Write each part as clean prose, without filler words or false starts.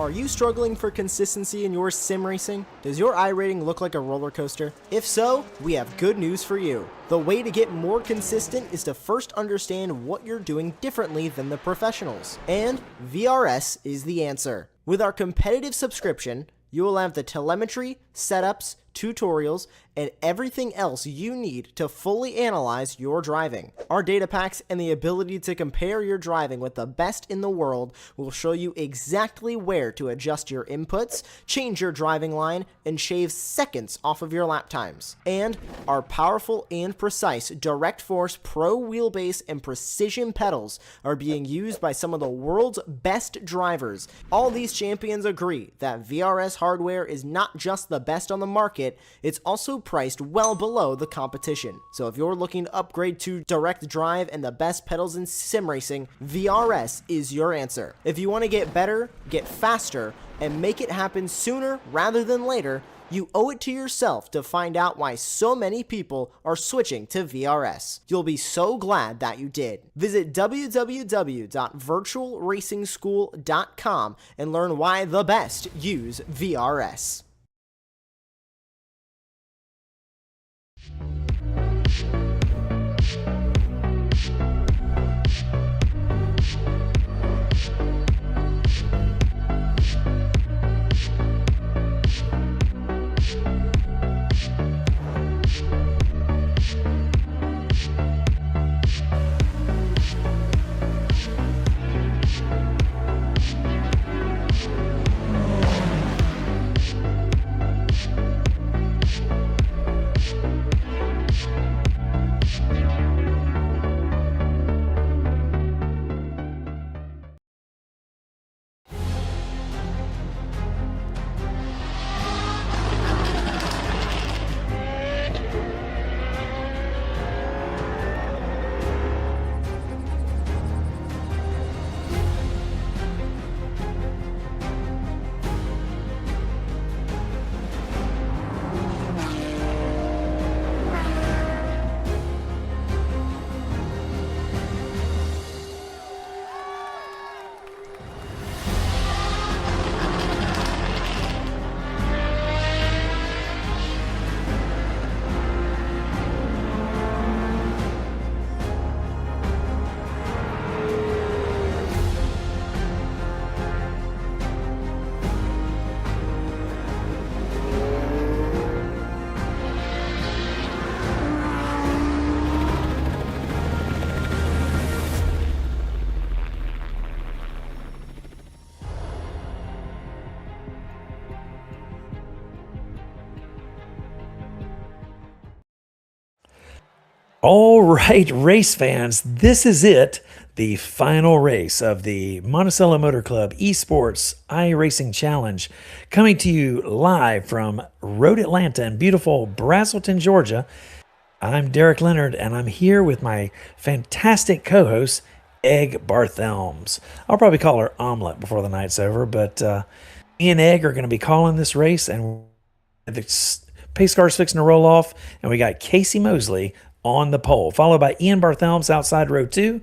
Are you struggling for consistency in your sim racing? Does your iRating look like a roller coaster? If so, we have good news for you. The way to get more consistent is to first understand what you're doing differently than the professionals. And VRS is the answer. With our competitive subscription, you will have the telemetry, setups, tutorials, and everything else you need to fully analyze your driving. Our data packs and the ability to compare your driving with the best in the world will show you exactly where to adjust your inputs, change your driving line, and shave seconds off of your lap times. And our powerful and precise Direct Force Pro wheelbase and precision pedals are being used by some of the world's best drivers. All these champions agree that VRS hardware is not just the best on the market, it's also priced well below the competition. So if you're looking to upgrade to direct drive and the best pedals in sim racing, VRS is your answer. If you want to get better, get faster, and make it happen sooner rather than later, you owe it to yourself to find out why so many people are switching to VRS. You'll be so glad that you did. Visit www.virtualracingschool.com and learn why the best use VRS. All right, race fans, this is it, the final race of the Monticello Motor Club Esports iRacing Challenge, coming to you live from Road Atlanta in beautiful Braselton, Georgia. I'm Derek Leonard, and I'm here with my fantastic co-host, Egg Barthelms. I'll probably call her Omelet before the night's over, but me and Egg are going to be calling this race, and the pace car's fixing to roll off, and we got Casey Mosley on the pole, followed by Ian Barthelms outside row 2,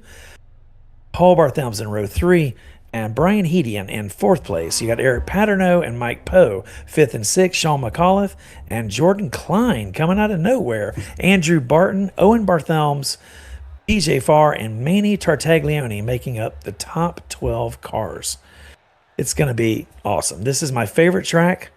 Paul Barthelms in row 3, and Brian Hedian in 4th place. You got Eric Paterno and Mike Poe, 5th and 6th, Sean McAuliffe, and Jordan Klein coming out of nowhere, Andrew Barton, Owen Barthelms, BJ Farr, and Manny Tartaglione making up the top 12 cars. It's going to be awesome. This is my favorite track,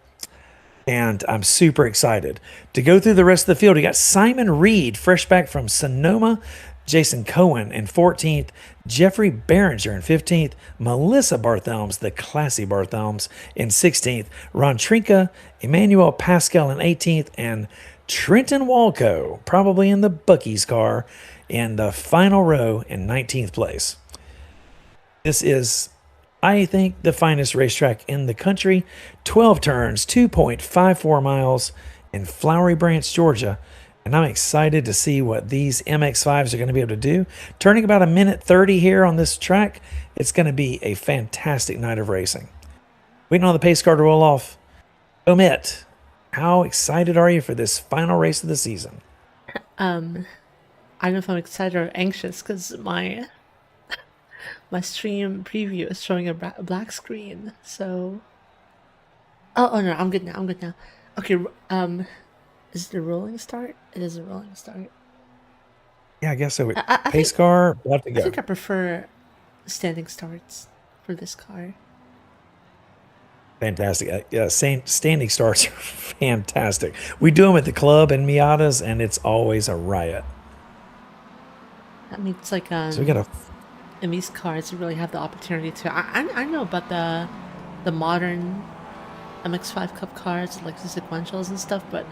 and I'm super excited to go through the rest of the field. We got Simon Reed, fresh back from Sonoma, Jason Cohen in 14th, Jeffrey Behringer in 15th, Melissa Barthelms, the classy Barthelms, in 16th, Ron Trinka, Emmanuel Pascal in 18th, and Trenton Walco, probably in the Bucky's car, in the final row in 19th place. This is, I think, the finest racetrack in the country. 12 turns, 2.54 miles in Flowery Branch, Georgia. And I'm excited to see what these MX-5s are going to be able to do. Turning about 1:30 here on this track, it's going to be a fantastic night of racing. Waiting on the pace car to roll off. Omit, how excited are you for this final race of the season? I don't know if I'm excited or anxious because my stream preview is showing a black screen. So Oh no, I'm good now. I'm good now. Okay. Is it a rolling start? It is a rolling start. Yeah, I guess so. I Pace think car, about to I go. think I prefer standing starts for this car. Fantastic. Yeah, standing starts are fantastic. We do them at the club in Miatas, and it's always a riot. I mean, it's like So we got a in these cars, you really have the opportunity to. I know about the modern MX-5 Cup cars, like the sequentials and stuff, but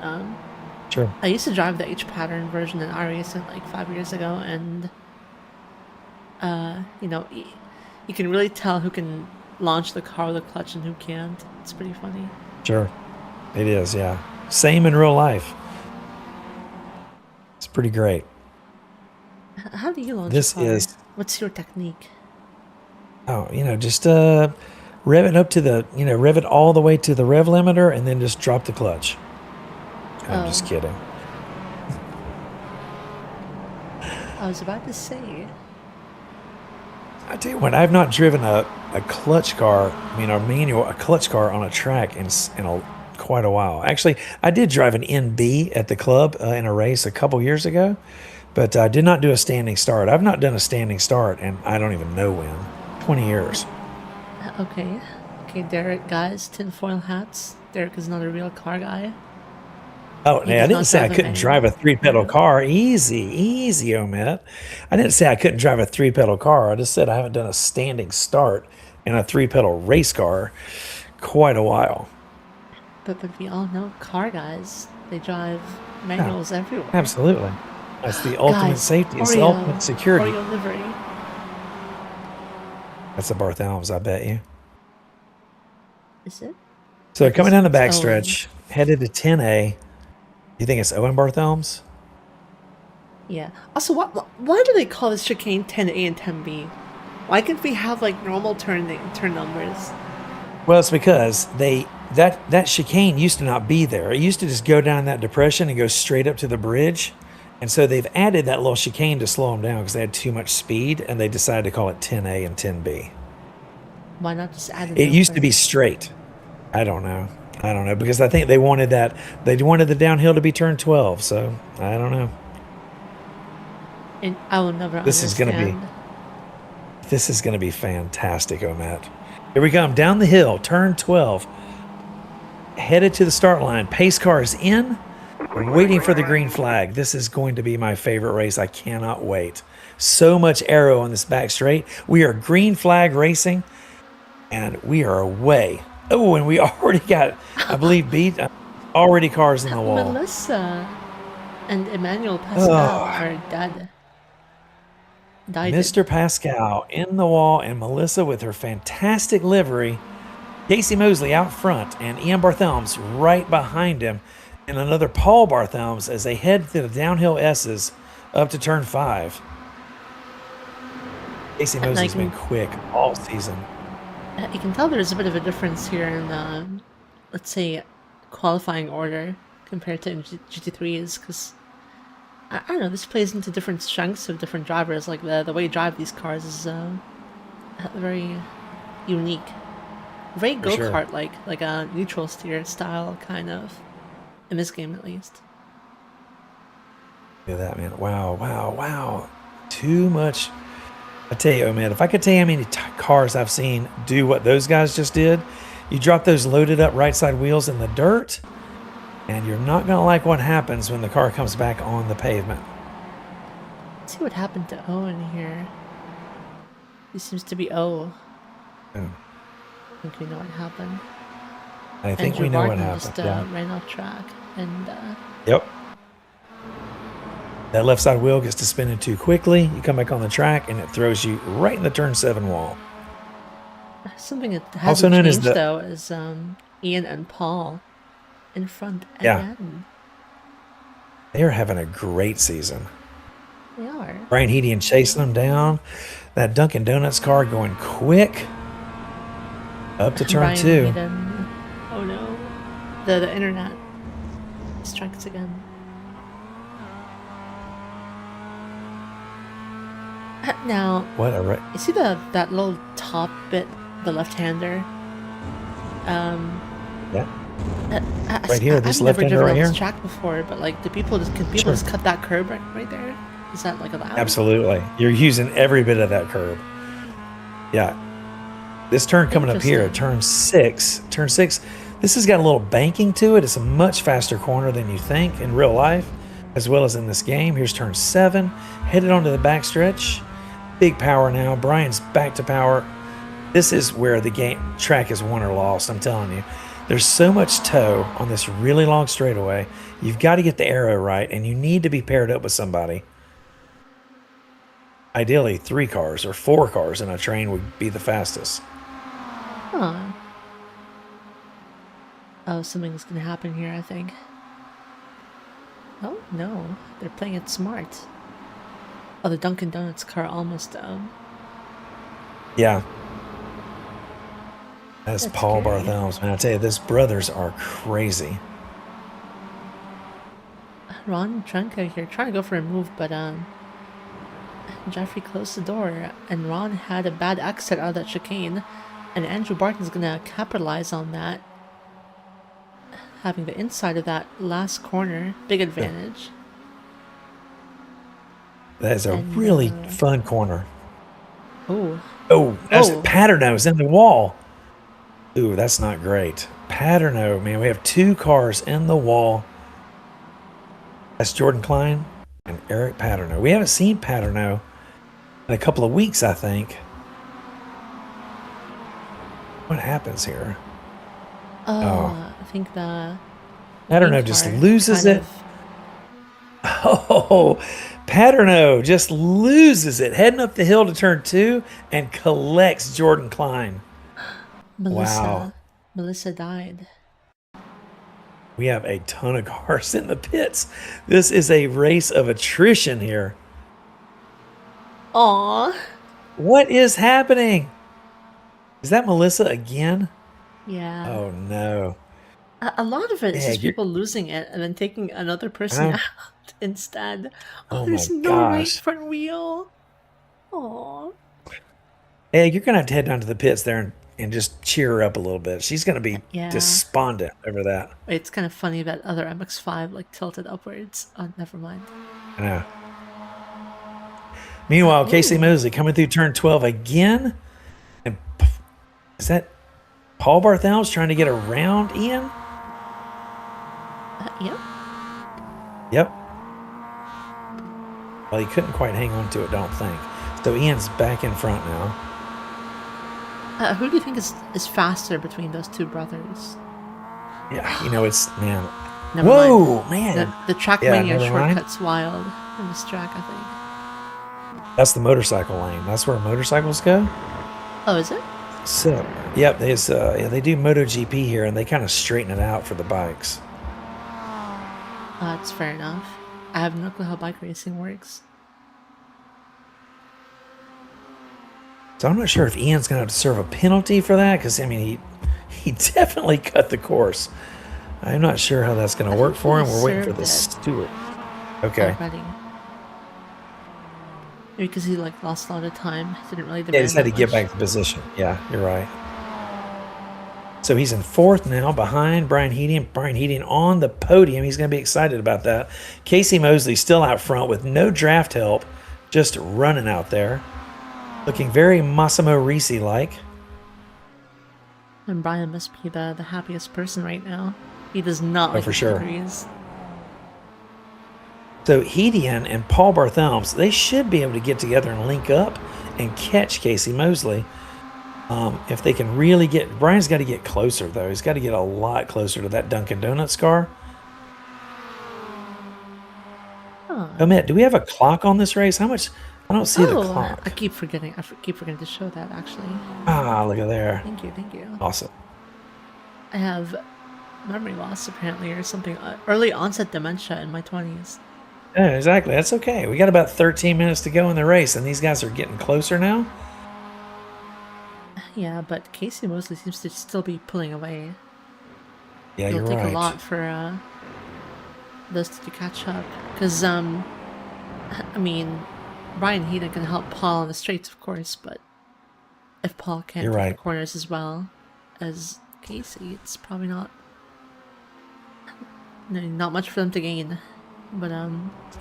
sure. I used to drive the H pattern version in iRacing like 5 years ago, and you can really tell who can launch the car with a clutch and who can't. It's pretty funny. Sure. It is, yeah. Same in real life. It's pretty great. How do you launch a This car? is, What's your technique? just rev it up to rev it all the way to the rev limiter and then just drop the clutch. I'm just Oh, kidding. I was about to say. I tell you what, I've not driven a clutch car, a clutch car on a track quite a while. Actually, I did drive an NB at the club in a race a couple years ago, but I did not do a standing start. I've not done a standing start, and I don't even know when. 20 years. Okay. Okay, Derek, guys, tinfoil hats. Derek is not a real car guy. Oh, He yeah, I does didn't not say I drive a couldn't drive manual. a three-pedal car. Easy, Omet. I didn't say I couldn't drive a three-pedal car. I just said I haven't done a standing start in a three-pedal race car quite a while. But we all know car guys. They drive Yeah, manuals everywhere. absolutely. That's the ultimate Guys, safety. It's the ultimate security. Oreo livery. That's the Barthelms, I bet you. Is it? So coming down the It's Owen. backstretch, headed to 10A. You think it's Owen Barthelms? Yeah. Also, why do they call this chicane 10A and 10B? Why can't we have like normal turn numbers? Well, it's because that chicane used to not be there. It used to just go down that depression and go straight up to the bridge. And so they've added that little chicane to slow them down because they had too much speed, and they decided to call it 10A and 10B. Why not just add a It used to number? be straight. I don't know. Because I think they wanted that. They wanted the downhill to be turned 12. So I don't know. And I will never This is gonna be understand. this is gonna be fantastic, Omet. Here we come down the hill, turn 12, headed to the start line. Pace car is in, waiting for the green flag. This is going to be my favorite race. I cannot wait. So much aero on this back straight. We are green flag racing, and we are away. Oh, and we already got, I believe, already cars in the wall. Melissa and Emmanuel Pascal Oh, are dead. Died. Mr. Pascal in the wall, and Melissa with her fantastic livery. Casey Mosley out front, and Ian Barthelms right behind him, and another Paul Barthelms as they head to the downhill S's up to turn 5. Casey And I Mosley's been can quick all season. you can tell there's a bit of a difference here in let's say qualifying order compared to GT3s because I don't know, this plays into different strengths of different drivers. Like the way you drive these cars is very unique, very For go sure. kart like a neutral steer style kind of in this game at least. Look at that, man. Wow. Too much. I tell you, man, if I could tell you how many cars I've seen do what those guys just did, you drop those loaded up right side wheels in the dirt, and you're not going to like what happens when the car comes back on the pavement. Let's see what happened to Owen here. He seems to be O. Hmm. I think we know what happened. I think Andrew we know what Martin happened. just Yeah. ran off track, and Yep. That left side wheel gets to spinning too quickly. You come back on the track, and it throws you right in the turn 7 wall. something that Also hasn't known as changed the though is Ian and Paul in front yeah. again. They are having a great season. They are. Brian Headian chasing them down. That Dunkin' Donuts car going quick up to turn Ryan 2. Hayden. Oh no. The internet strikes again. Now, What a you see that little top bit, the left-hander? yeah. Right here, this I've never left-hander driven right on here. this track before, but like, can people Sure. just cut that curb right there? Is that like allowed? Absolutely. You're using every bit of that curb. Yeah. This turn coming up here, Interesting. turn six. Turn six. This has got a little banking to it. It's a much faster corner than you think in real life, as well as in this game. Here's turn 7. Headed onto the backstretch. Big power now. Brian's back to power. This is where the track is won or lost, I'm telling you. There's so much toe on this really long straightaway. You've got to get the arrow right, and you need to be paired up with somebody. Ideally, 3 cars or 4 cars in a train would be the fastest. Huh. Oh, something's gonna happen here, I think. Oh, no. They're playing it smart. Oh, the Dunkin' Donuts car almost Yeah. That's Paul scary. Barthelmes, man. I tell you, these brothers are crazy. Ron Trunka here, trying to go for a move, but Jeffrey closed the door, and Ron had a bad exit out of that chicane, and Andrew Barton's gonna capitalize on that, having the inside of that last corner, big advantage. That is a And really fun corner. oh, Oh, that's Oh. Paterno's in the wall. Ooh, that's not great. Paterno, man, we have 2 cars in the wall. That's Jordan Klein and Eric Paterno. We haven't seen Paterno in a couple of weeks, I think. What happens here? I think the Paterno green just car loses kind it. of- Oh, Paterno just loses it, heading up the hill to turn 2 and collects Jordan Klein. Wow. Melissa died. We have a ton of cars in the pits. This is a race of attrition here. Aw. What is happening? Is that Melissa again? Yeah. Oh no. A lot of it is Yeah, just people losing it and then taking another person know. out instead. Oh, Oh there's my no right gosh. front wheel. Aw. Hey, you're gonna have to head down to the pits there and just cheer her up a little bit. She's gonna be Yeah. despondent over that. It's kind of funny that other MX-5 like tilted upwards. Oh, never mind. I know. Meanwhile, Casey Mosley coming through turn 12 again. And is that Paul Barthelmes trying to get around Ian? Yep. Yep. Well, he couldn't quite hang on to it, don't think. So Ian's back in front now. Who do you think is faster between those two brothers? Yeah, you know, it's, man. Never Whoa, mind. man. The Yeah, Trackmania never mind. shortcut's wild in this track, I think. That's the motorcycle lane. That's where motorcycles go. Oh, is it? So, yep, they do MotoGP here, and they kind of straighten it out for the bikes. That's fair enough. I have no clue how bike racing works. So I'm not sure if Ian's going to have to serve a penalty for that, because, I mean, he definitely cut the course. I'm not sure how that's going to work for him. We're waiting for the steward. Okay. Already. Maybe because he like lost a lot of time. Didn't really demand Yeah, he just had to that get much. back to position. Yeah, you're right. So he's in 4th now, behind Brian Heating. Brian Heating on the podium. He's going to be excited about that. Casey Mosley still out front with no draft help, just running out there. Looking very Massimo Risi-like. And Brian must be the happiest person right now. He does not like for the sure. degrees. So Hedian and Paul Barthelmes, they should be able to get together and link up and catch Casey Mosley. If they can really get... Brian's got to get closer, though. He's got to get a lot closer to that Dunkin' Donuts car. Huh. Oh, Matt, do we have a clock on this race? How much... I don't see the Oh, clock. I keep forgetting. Keep forgetting to show that actually. Ah, look at there. Thank you, thank you. Awesome. I have memory loss apparently or something. Early onset dementia in my 20s. Yeah, exactly. That's okay. We got about 13 minutes to go in the race, and these guys are getting closer now. Yeah, but Casey Mosley seems to still be pulling away. Yeah, It'll you're take right. a lot for those two to catch up. Because, I mean, Brian Heaton can help Paul on the straights, of course, but if Paul can't You're take right. the corners as well as Casey, it's probably not not much for them to gain. But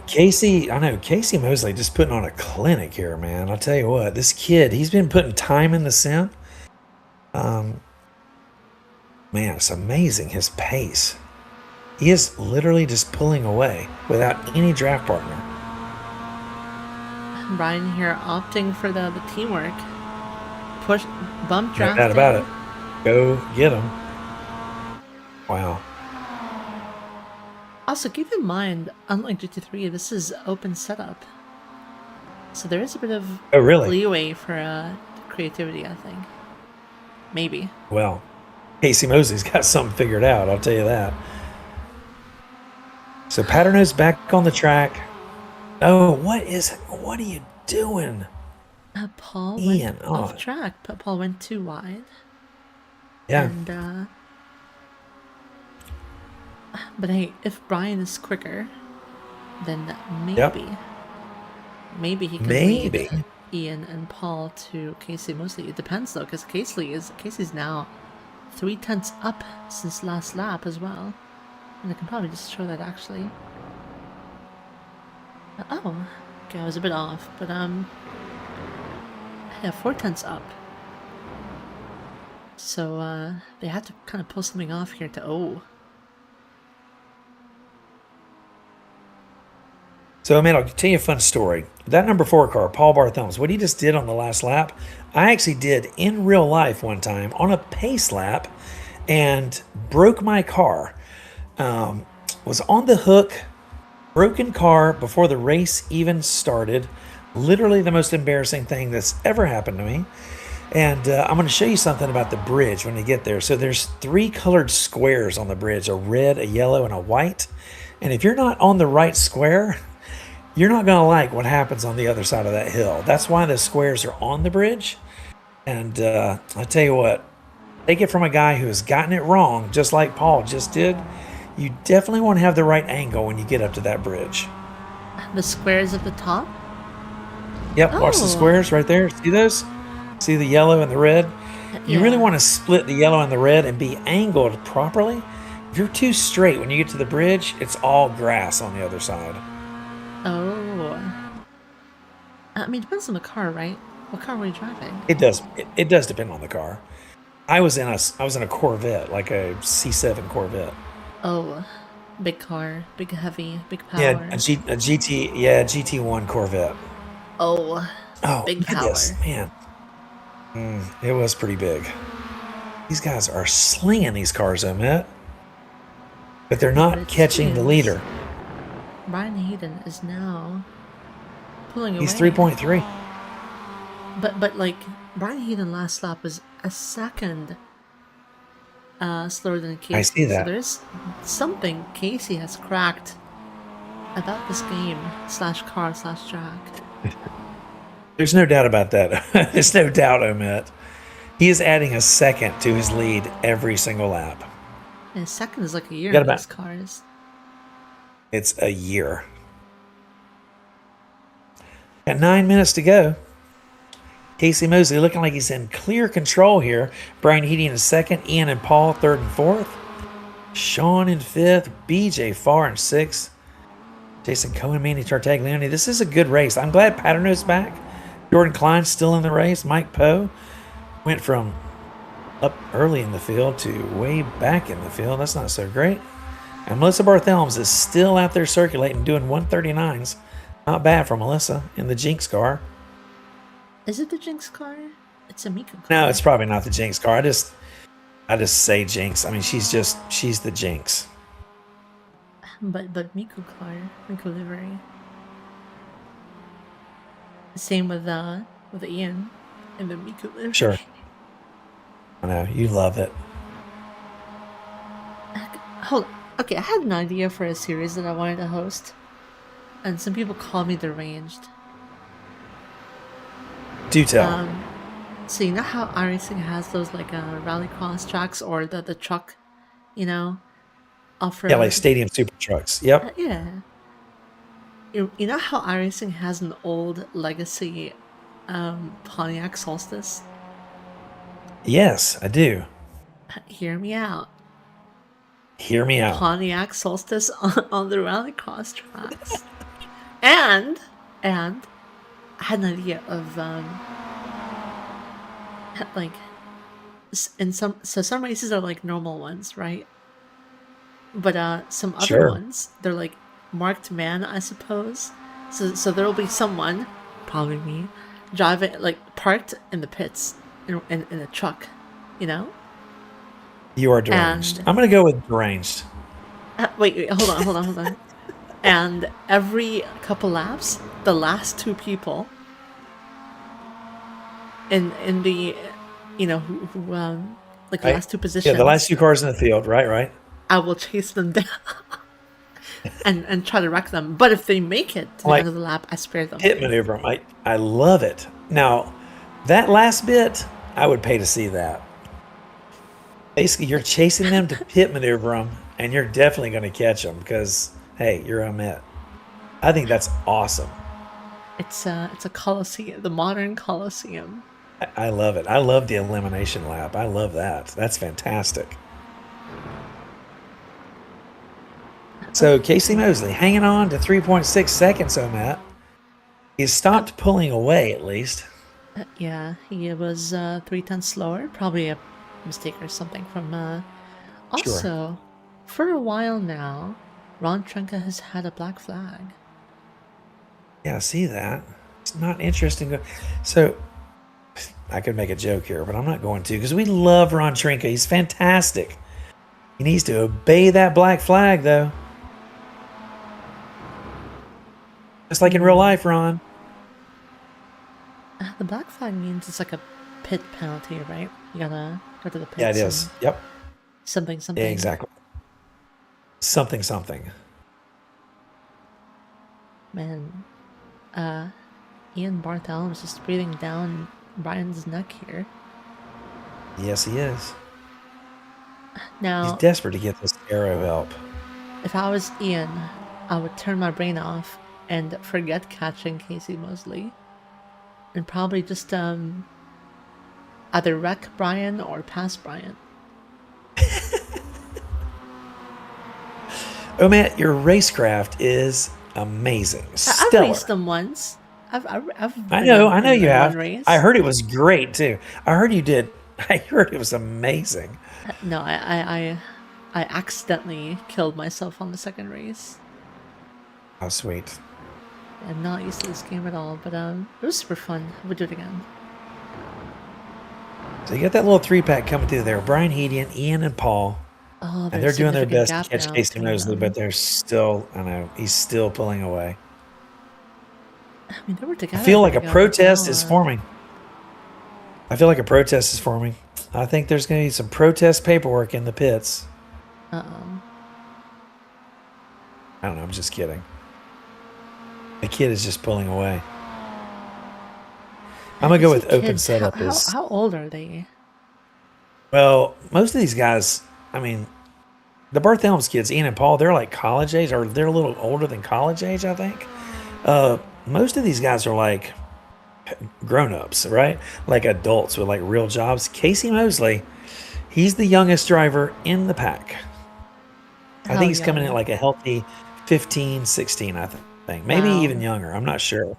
Casey, I know Casey Mosley just putting on a clinic here, man. I'll tell you what, this kid, he's been putting time in the sim. Man, it's amazing his pace. He is literally just pulling away without any draft partner. Brian here opting for the teamwork. Push, bump No draft. doubt about it. Go get him. Wow. Also, keep in mind, unlike GT3, this is open setup. So there is a bit of leeway for creativity, I think. Maybe. Well, Casey Mosley's got something figured out, I'll tell you that. So Paterno's back on the track. Oh, what are you doing? Paul went off track, but Paul went too wide. Yeah. And, but hey, if Brian is quicker, then maybe he can lead Ian and Paul to Casey Mosley. It depends though, because Casey's now 3/10 up since last lap as well, and I can probably just show that actually. Oh, okay, I was a bit off, but yeah, 4/10 up. So they had to kind of pull something off here to So, man, I'll tell you a fun story. That number 4 car, Paul Barthelmess, what he just did on the last lap, I actually did in real life one time on a pace lap and broke my car. Was on the hook, broken car before the race even started. Literally the most embarrassing thing that's ever happened to me. And I'm going to show you something about the bridge when you get there. So there's 3 colored squares on the bridge, a red, a yellow, and a white. And if you're not on the right square, you're not going to like what happens on the other side of that hill. That's why the squares are on the bridge. And I tell you what, take it from a guy who has gotten it wrong, just like Paul just did. You definitely want to have the right angle when you get up to that bridge. the squares at the top. Yep, watch the squares right there. See those? See the yellow and the red? You really want to split the yellow and the red and be angled properly. If you're too straight when you get to the bridge, it's all grass on the other side. Oh. I mean, it depends on the car, right? What car were you driving? It does. It does depend on the car. I was in a Corvette, like a C7 Corvette. Oh, big car, big heavy, big power. Yeah, a GT1 Corvette. Oh, big power. Man. It was pretty big. These guys are slinging these cars, though, Matt. But they're not catching the leader. Brian Hayden is now pulling away. He's 3.3. But like Brian Hayden last lap was a second slower than Casey. I see that. So there's something Casey has cracked about this game / car / track. There's no doubt about that. There's no doubt, Omet. He is adding a second to his lead every single lap. And a second is like a year in these cars. It's a year. Got 9 minutes to go. Casey Mosley looking like he's in clear control here. Brian Heating in second. Ian and Paul third and fourth. Sean in fifth. BJ Farr in sixth. Jason Cohen, Manny Tartaglione. This is a good race. I'm glad Paterno's back. Jordan Klein's still in the race. Mike Poe went from up early in the field to way back in the field. That's not so great. And Melissa Barthelmess is still out there circulating, doing 139s. Not bad for Melissa in the Jinx car. Is it the Jinx car? It's a Miko car. No, it's probably not the Jinx car. I just say Jinx. I mean, she's the Jinx. But Miko car, Miko livery. Same with Ian and the Miko livery. Sure. I know you love it. Hold on. Okay, I had an idea for a series that I wanted to host, and some people call me deranged. Do tell. So you know how iRacing has those like rallycross tracks or the truck, off-road? Yeah, like stadium super trucks. Yep. Yeah. You know how iRacing has an old legacy Pontiac Solstice? Yes, I do. Hear me out. Hear me out. Pontiac Solstice on the rallycross tracks. And I had an idea of like some races are like normal ones, right? But some other Sure. ones, they're like marked man, I suppose. So there'll be someone, probably me, driving like parked in the pits in a truck, you know. You are deranged. And I'm going to go with deranged. wait, hold on. And every couple laps, the last two people in the, you know, who like the Right? last two positions. Yeah, the last two cars in the field, right? I will chase them down and try to wreck them. But if they make it to the Like end of the lap, I spare them. pit maneuver 'em. I love it. Now, that last bit, I would pay to see that. Basically, you're chasing them to pit maneuver them, and you're definitely going to catch them because, hey, you're a Met. I think that's awesome. It's a Coliseum, the modern Coliseum. I love it. I love the elimination lap. I love that. That's fantastic. So Casey Mosley hanging on to 3.6 seconds, Matt. He's stopped pulling away at least. Yeah, he was 3/10 slower. Probably a mistake or something from. Also, for a while now, Ron Trenka has had a black flag. Yeah, I see that. It's not interesting. So I could make a joke here, but I'm not going to because we love Ron Trenka. He's fantastic. He needs to obey that black flag, though. Just like in real life, Ron. The black flag means it's like a pit penalty, right? You gotta go to the pits. Yeah, it is. Yep. Something. Yeah, exactly. Something. Man, Ian Bartholomew is just breathing down Brian's neck here. Yes, he is. Now, He's desperate to get this arrow help. if I was Ian, I would turn my brain off and forget catching Casey Mosley, and probably just either wreck Brian or pass Brian. Oh, Matt, your racecraft is amazing. I've Stellar. raced them once. I've I know you have. Race. I heard it was great too. I heard you did. I heard it was amazing. No, I accidentally killed myself on the second race. How sweet. I'm not used to this game at all, but it was super fun. I would do it again. So you got that little 3-pack coming through there. Brian Hedian, Ian, and Paul. Oh, And they're doing their best to catch now Casey between Mosley, them. but they're still, I know, he's still pulling away. I mean, they were together. I feel like a for a protest while. is forming. I feel like a protest is forming. I think there's going to be some protest paperwork in the pits. Uh-oh. I don't know, I'm just kidding. The kid is just pulling away. I'm going to go These with open kids, setup. How old are they? Well, most of these guys, I mean, the Barthelm's kids, Ian and Paul, they're like college age, or they're a little older than college age, I think. Most of these guys are like grown-ups, right? Like adults with like real jobs. Casey Mosley, he's the youngest driver in the pack. I think he's coming in at like a healthy 15, 16, I think. Maybe Wow. even younger. I'm not sure.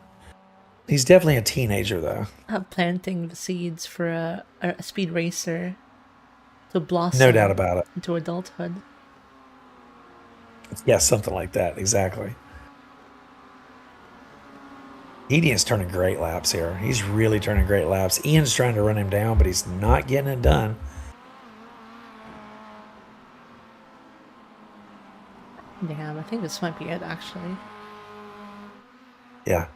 He's definitely a teenager, though. Planting the seeds for a speed racer to blossom. No doubt about it. Into adulthood. Yeah, something like that. Exactly. Edian's turning great laps here. He's really turning great laps. Ian's trying to run him down, but he's not getting it done. Damn, I think this might be it, actually. Yeah.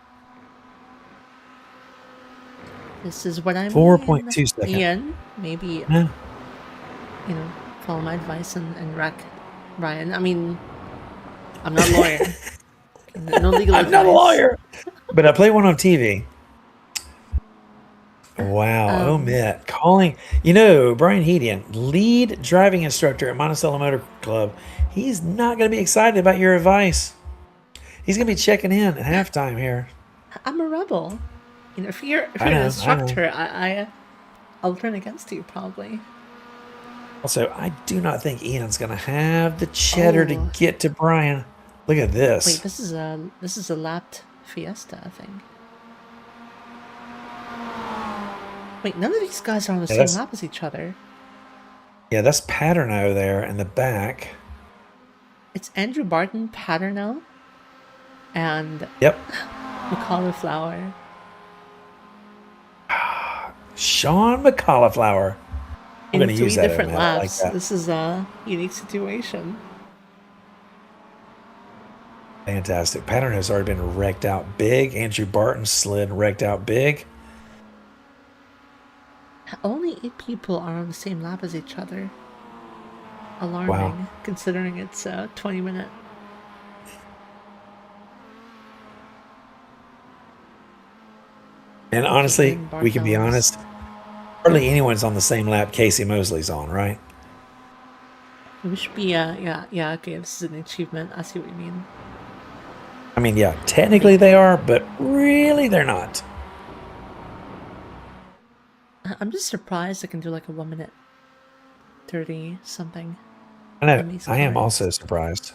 This is what I mean. 4.2 seconds. Ian, maybe, Yeah. Follow my advice and wreck Brian. I mean, I'm not a lawyer. No legal I'm advice. not a lawyer, but I play one on TV. Wow, Omit calling. Brian Hedian, lead driving instructor at Monticello Motor Club. He's not going to be excited about your advice. He's going to be checking in at halftime here. I'm a rebel. If you're I know, an instructor, I'll turn against you probably. Also, I do not think Ian's going to have the cheddar to Oh, get to Brian. Look at wait, this. this is a lapped Fiesta, I think. Wait, none of these guys are on the Yeah, same lap as each other. that's Paterno there in the back. It's Andrew Barton, Paterno, and Yep. McCauliflower. Sean McCauliflower. I'm In going to three use that. different Man. I like laps. that. This is a unique situation. Fantastic. Paterno's already been wrecked out big. Andrew Barton slid wrecked out big. Only 8 people are on the same lap as each other. Alarming, Wow. considering it's a 20-minute. And honestly, Ian we can be Barthel's. honest. Hardly anyone's on the same lap Casey Mosley's on, right? We should be, yeah, okay, this is an achievement. I see what you mean. I mean, yeah, technically they are, but really they're not. I'm just surprised I can do like a 1 minute 30 something. I know. on these I am cars. also surprised.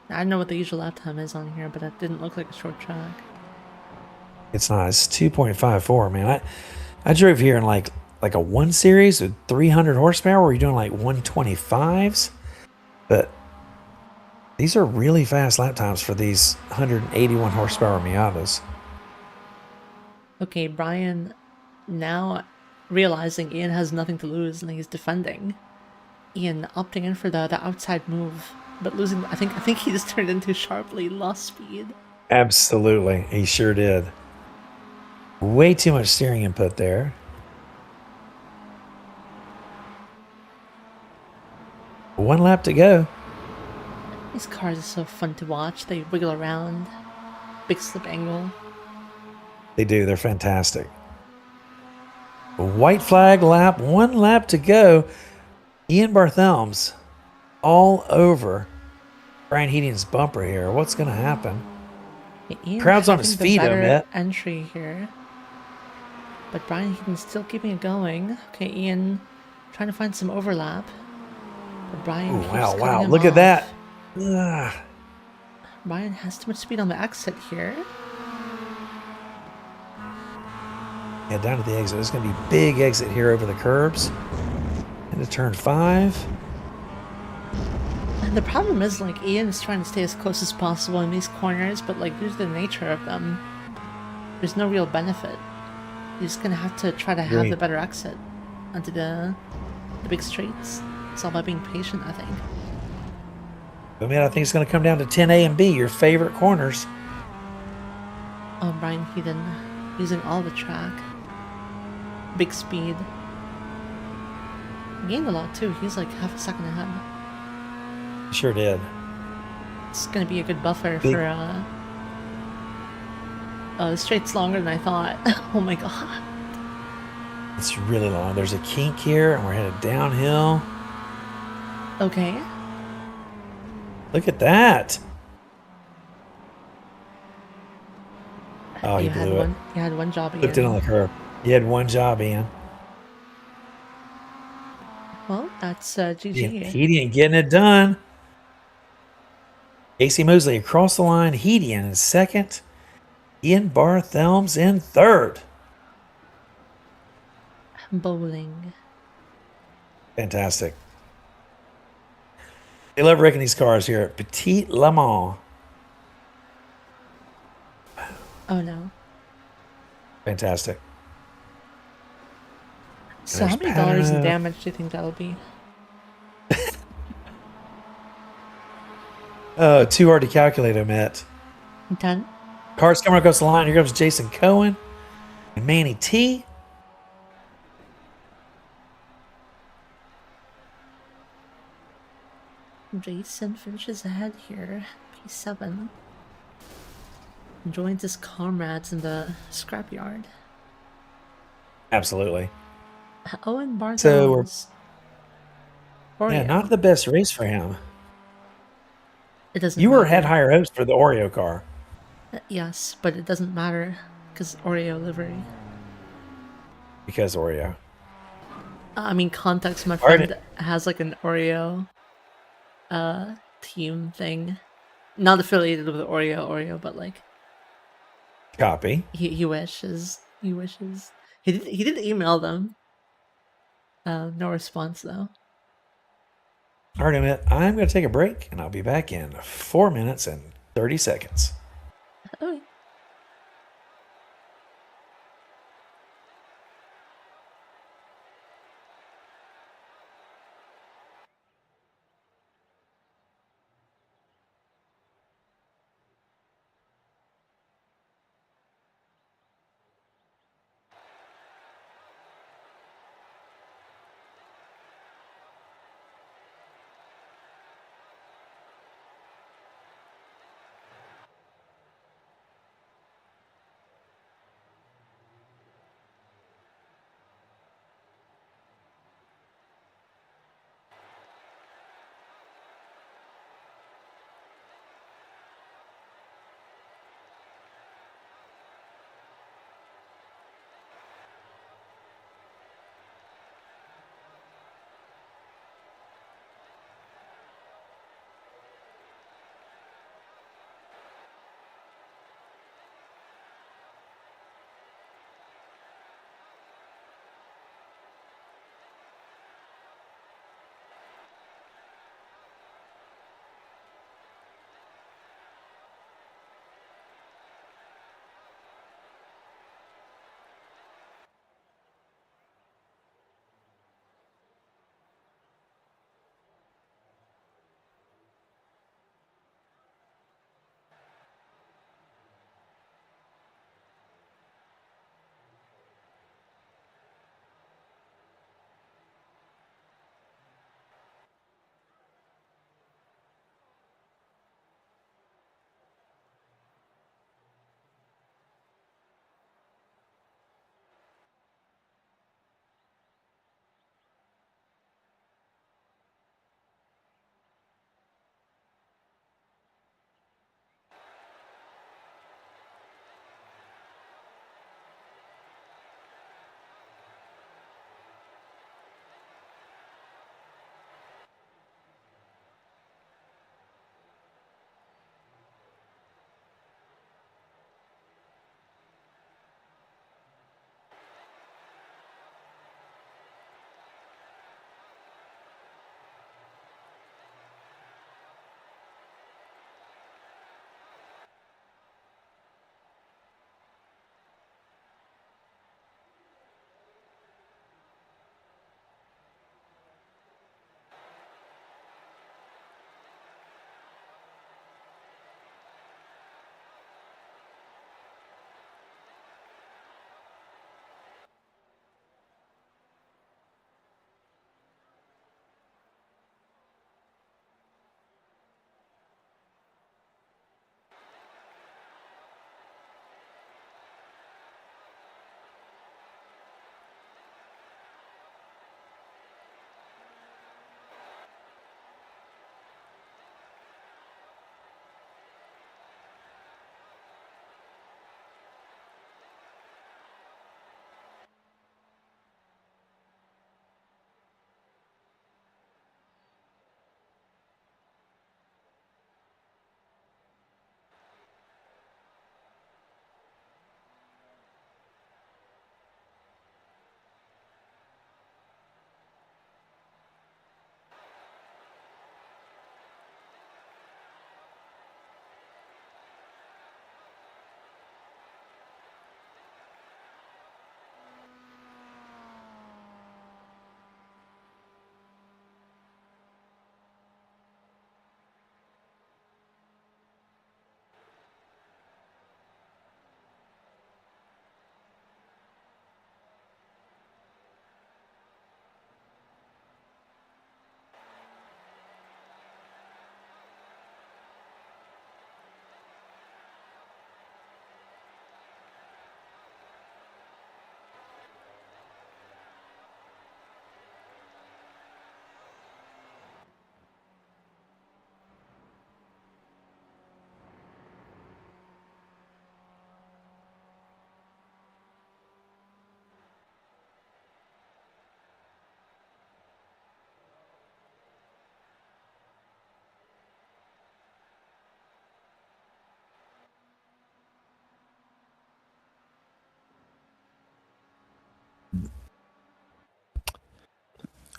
I don't know what the usual lap time is on here, but it didn't look like a short track. It's not. It's 2.54, man. I drove here in like a 1 series with 300 horsepower where you're doing like 125s. But these are really fast lap times for these 181 horsepower Miatas. Okay, Brian, now realizing Ian has nothing to lose and he's defending. Ian opting in for the outside move, but losing. I think he just turned into sharply lost speed. Absolutely. He sure did. Way too much steering input there. One lap to go. These cars are so fun to watch. They wiggle around, big slip angle. They do. They're fantastic. White flag lap. 1 lap to go. Ian Barthelm's all over Brian Heating's bumper here. What's going to happen? Yeah, Ian Crowd's on having his the feet, better Matt. entry here, but Brian Heaton's still keeping it going. Okay, Ian trying to find some overlap, but Brian Ooh, keeps wow, cutting wow. him Look at off. that. Ugh. Brian has too much speed on the exit here. Yeah, down to the exit. There's going to be a big exit here over the curbs. Into turn 5. And the problem is, like, Ian is trying to stay as close as possible in these corners, but, like, due to the nature of them, there's no real benefit. You're just gonna have to try to have Agreed. the better exit onto the big straights. It's all about being patient, I think. I mean, I think it's going to come down to 10A and B, your favorite corners. Oh, Brian Heaton using all the track. Big speed. Gained a lot, too. He's, like, half a second ahead. Sure did. It's gonna be a good buffer Big- for, the straight's longer than I thought. Oh my god. It's really long. There's a kink here, and we're headed downhill. Okay. Look at that. Oh, you you had blew it. one. You had one job, Flipped it on Ian. the curb. You had one job, Ian. Well, that's He GG. ain't getting it done. Casey Mosley across the line. Headian in second. Ian Barthelm's in third. Bowling. Fantastic. They love wrecking these cars here at Petit Le Mans. Oh no. Fantastic. So how There's many dollars in Paterno. damage do you think that'll be? Too hard to calculate, Matt. 10? Cars coming across the line. Here comes Jason Cohen and Manny T. Jason finishes ahead here. P7. Joins his comrades in the scrapyard. Absolutely. Owen So we're- Barthel's. Yeah, Oreo. not the best race for him. It doesn't You matter. had higher hopes for the Oreo car. Yes, but it doesn't matter because Oreo livery. Because Oreo. I mean, context. My Alright. friend has like an Oreo team thing, not affiliated with Oreo, but like Copy. he wishes he did email them. No response though. All right, Emmett, I'm going to take a break, and I'll be back in 4 minutes and 30 seconds. Okay.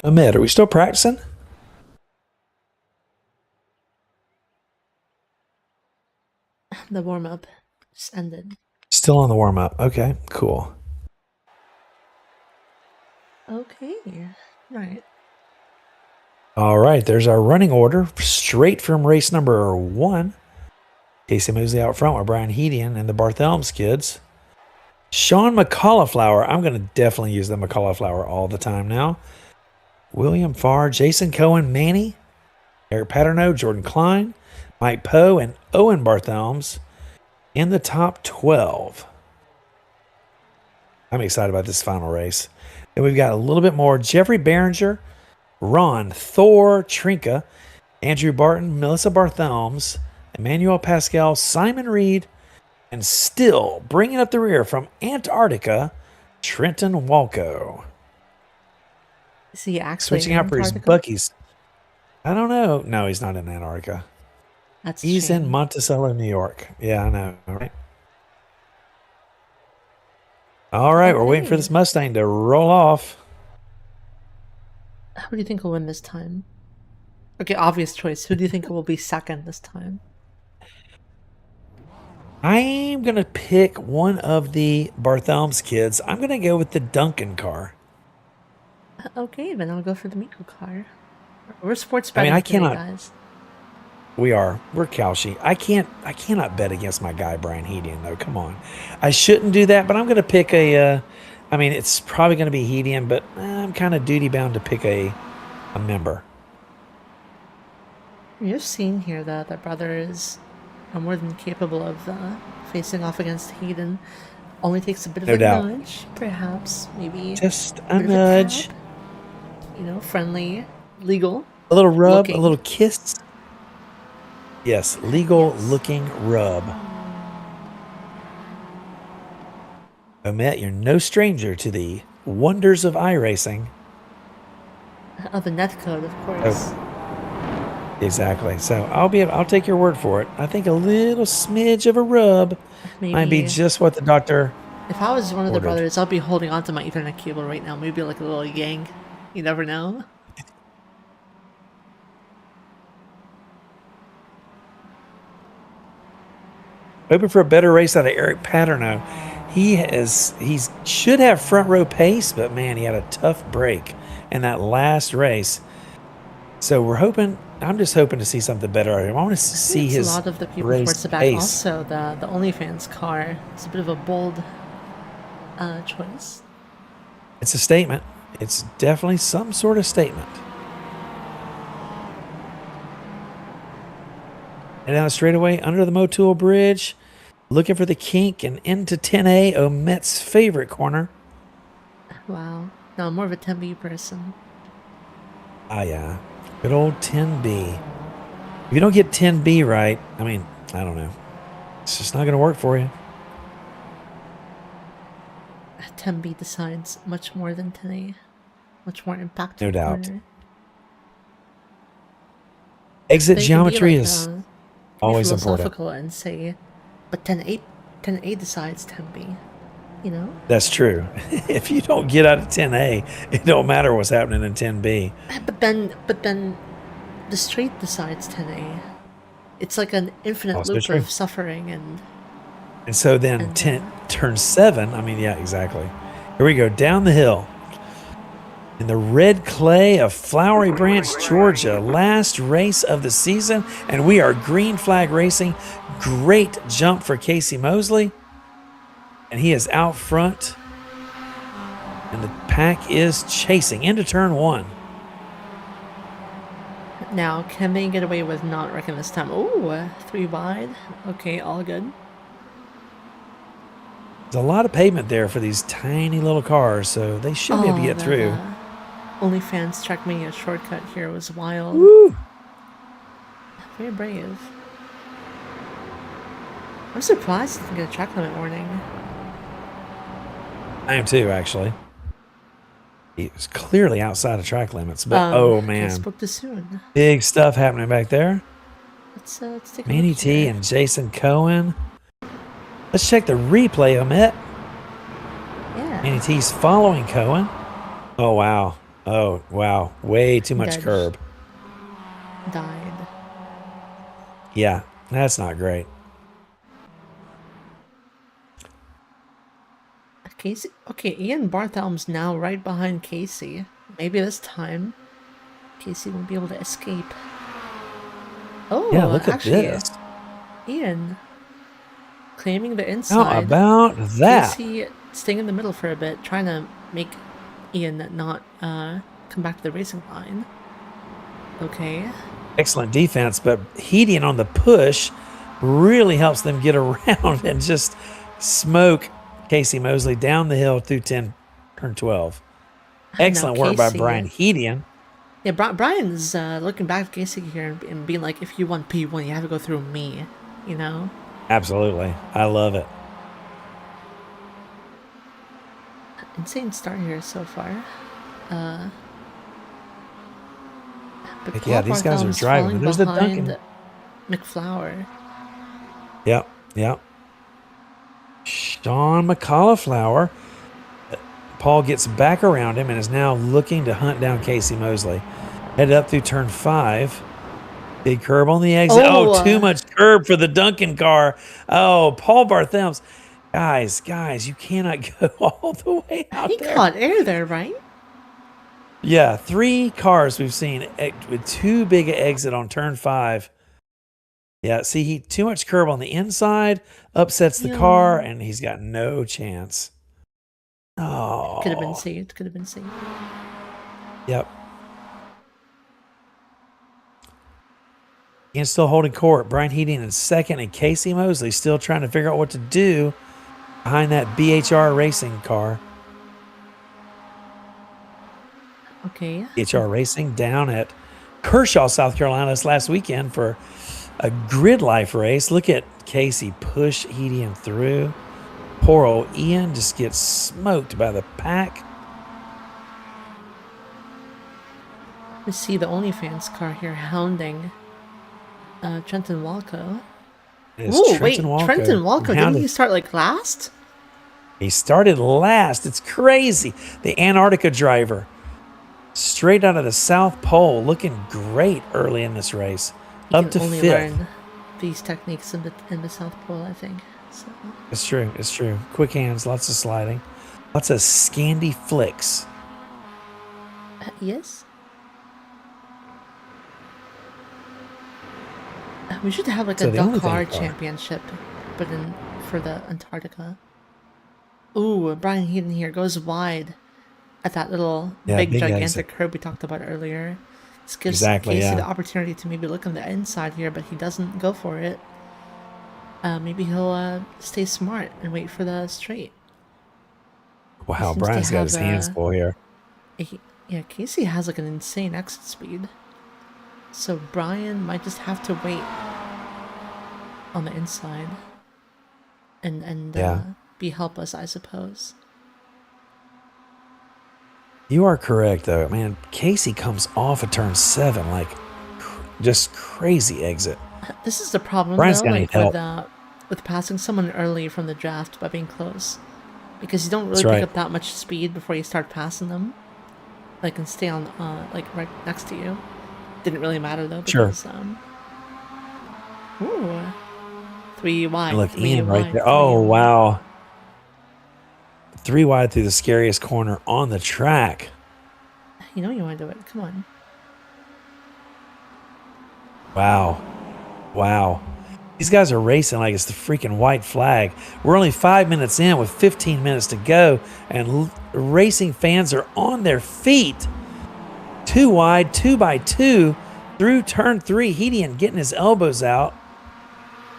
Ahmed, are we still practicing? The warm up just ended. Still on the warm up. Okay, cool. Okay. Right. All right, there's our running order straight from race number 1. Casey Mosley out front with Brian Hedian and the Barthelms kids. Sean McCauliflower. I'm going to definitely use the McCauliflower all the time now. William Farr, Jason Cohen, Manny, Eric Paterno, Jordan Klein, Mike Poe, and Owen Barthelms in the top 12. I'm excited about this final race. And we've got a little bit more. Jeffrey Behringer, Ron, Thor, Trinka, Andrew Barton, Melissa Barthelms, Emmanuel Pascal, Simon Reed, and still bringing up the rear from Antarctica, Trenton Walco. Is he actually Switching out for his Buckies. I don't know. No, he's not in Antarctica. He's in Monticello, New York. Yeah, I know. Right? All right, we're waiting for this Mustang to roll off. Who do you think will win this time? Okay, obvious choice. Who do you think will be second this time? I'm going to pick one of the Barthelms kids. I'm going to go with the Duncan car. Okay, then I'll go for the Miko car. We're sports betting today, guys. We are. We're Kalshi. I cannot bet against my guy, Brian Hedian, though. Come on. I shouldn't do that, but I'm going to pick a... I mean, it's probably going to be Hedian, but I'm kind of duty-bound to pick a member. You've seen here that their brother is more than capable of facing off against Hayden. Only takes a bit of a nudge, perhaps, maybe. Just a nudge. Tap, you know, friendly, legal. A little rub, looking. A little kiss. Yes, legal-looking rub. Omet, you're no stranger to the wonders of iRacing. Oh, the net code, of course. Oh, exactly. So I'll take your word for it. I think a little smidge of a rub might be just what the doctor. If I was one of the brothers, I'll be holding onto my Ethernet cable right now. Maybe like a little yang. You never know. Hoping for a better race out of Eric Paterno. He should have front row pace, but man, he had a tough break in that last race. So I'm just hoping to see something better out of him. I want to see his a lot of the people race towards the back. pace. Also, the OnlyFans car. It's a bit of a bold choice. It's a statement. It's definitely some sort of statement. And down the straightaway under the Motul Bridge, looking for the kink and into 10A, Omet's favorite corner. Wow. No, I'm more of a 10B person. Ah, yeah. Good old 10B. If you don't get 10B right, I mean, I don't know. It's just not going to work for you. 10B decides much more than 10A. Much more impactful. No doubt. Corner. Exit geometry is always important. And say, but 10A decides 10B. You know? That's true. If you don't get out of 10A, it don't matter what's happening in 10B. But then the straight decides 10A. It's like an infinite loop of suffering and so then turn 7. I mean, yeah, exactly. Here we go down the hill in the red clay of Flowery Branch, Georgia. Last race of the season, and we are green flag racing. Great jump for Casey Mosley. And he is out front. And the pack is chasing into turn 1. Now, can they get away with not wrecking this time? Oh, 3 wide. Okay, all good. There's a lot of pavement there for these tiny little cars, so they should be able to get through. OnlyFans Trackmania shortcut here was wild. Woo! Very brave. I'm surprised to get a track limit warning. I am too, actually. He was clearly outside of track limits, but oh man, spoke too soon. Big stuff happening back there. Let's take a Manny look T here. and Jason Cohen. Let's check the replay, Omet. Yeah. Manny T's following Cohen. Oh wow, Oh, wow. Way too much Dead. curb. Died. Yeah, that's not great. Casey. Okay, Ian Barthelm's now right behind Casey. Maybe this time Casey won't be able to escape. Oh, Yeah, look at actually, this. Ian claiming the How inside. about that? Casey staying in the middle for a bit, trying to make Ian not come back to the racing line. Okay. Excellent defense, but Hedian on the push really helps them get around and just smoke Casey Mosley down the hill through turn 12. Excellent work by Brian Hedian. Yeah, Brian's looking back at Casey here and being like, if you want P1, you have to go through me, you know? Absolutely. I love it. Insane start here so far. But Yeah, these guys are driving. There's the Duncan. McFlower. Yep, yep. Sean McCauliflower. Paul gets back around him and is now looking to hunt down Casey Mosley. Headed up through turn 5. Big curb on the exit. Oh, too much curb for the Duncan car. Oh, Paul Barthelms. Guys, you cannot go all the way out there. He caught air there, right? Yeah, 3 cars we've seen with too big an exit on turn 5. Yeah, see, he too much curb on the inside, upsets the car, and he's got no chance. Oh. Could have been saved. Could have been saved. Yep. Ian still holding court. Brian Hedian in second, and Casey Mosley still trying to figure out what to do behind that BHR racing car. Okay. BHR Racing down at Kershaw, South Carolina this last weekend for a grid life race. Look at Casey push Hedian through. Poor old Ian just gets smoked by the pack. We see the OnlyFans car here hounding Trenton Walco. Oh, wait, Trenton Walco, didn't he start like last? He started last. It's crazy. The Antarctica driver. Straight out of the South Pole, looking great early in this race. Up to 5th. Learn these techniques in the South Pole, I think. So. It's true. It's true. Quick hands, lots of sliding, lots of Scandi flicks. Yes. We should have like a Dakar championship, but for the Antarctica. Ooh, Brian Hedian here goes wide at that little big gigantic curb we talked about earlier. This gives Casey the opportunity to maybe look on the inside here, but he doesn't go for it. Maybe he'll stay smart and wait for the straight. Wow, Brian's got his hands full here. Yeah, Casey has like an insane exit speed. So Brian might just have to wait on the inside and be helpless, I suppose. You are correct, though. Man, Casey comes off of turn 7, like, just crazy exit. This is the problem, Brian's though, like, with passing someone early from the draft by being close. Because you don't really pick up that much speed before you start passing them. Like, and stay on, like, right next to you. Didn't really matter, though, because, ooh. 3 wide. Look, Ian right there. Oh, wow. 3 wide through the scariest corner on the track. You know you want to do it. Come on. Wow. These guys are racing like it's the freaking white flag. We're only 5 minutes in with 15 minutes to go, and racing fans are on their feet. 2 wide, 2x2 through turn 3. Hedian getting his elbows out.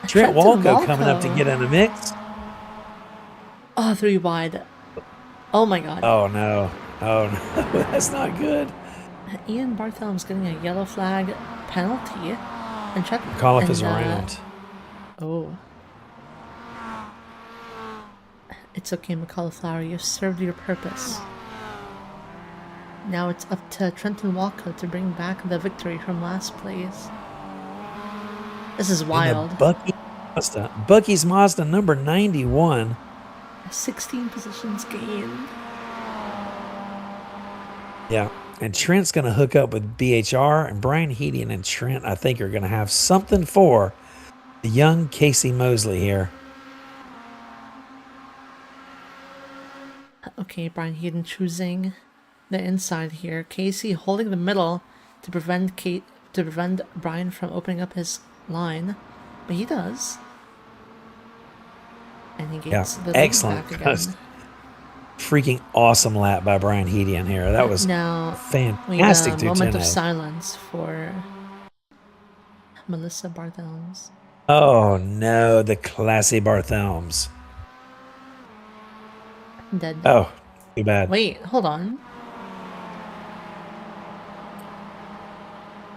Trent Walco coming up to get in the mix. Oh, 3 wide. Oh my god. Oh no. That's not good. Ian Barthelm's getting a yellow flag penalty. And Chuck McAuliffe is around. Oh. It's okay, McCauliflower. You've served your purpose. Now it's up to Trenton Walco to bring back the victory from last place. This is wild. Bucky's Mazda number 91. 16 positions gained. Yeah. and Trent's going to hook up with BHR, and Brian Hedian and Trent, I think, are going to have something for the young Casey Mosley here. Okay, Brian Hedian choosing the inside here. Casey holding the middle to prevent Brian from opening up his line, but he does. And he gets the lead back again. Freaking awesome lap by Brian Hedian here. That was fantastic. A moment of silence for Melissa Barthelms. Oh no, the classy Barthelms. Dead. Oh, too bad. Wait, hold on.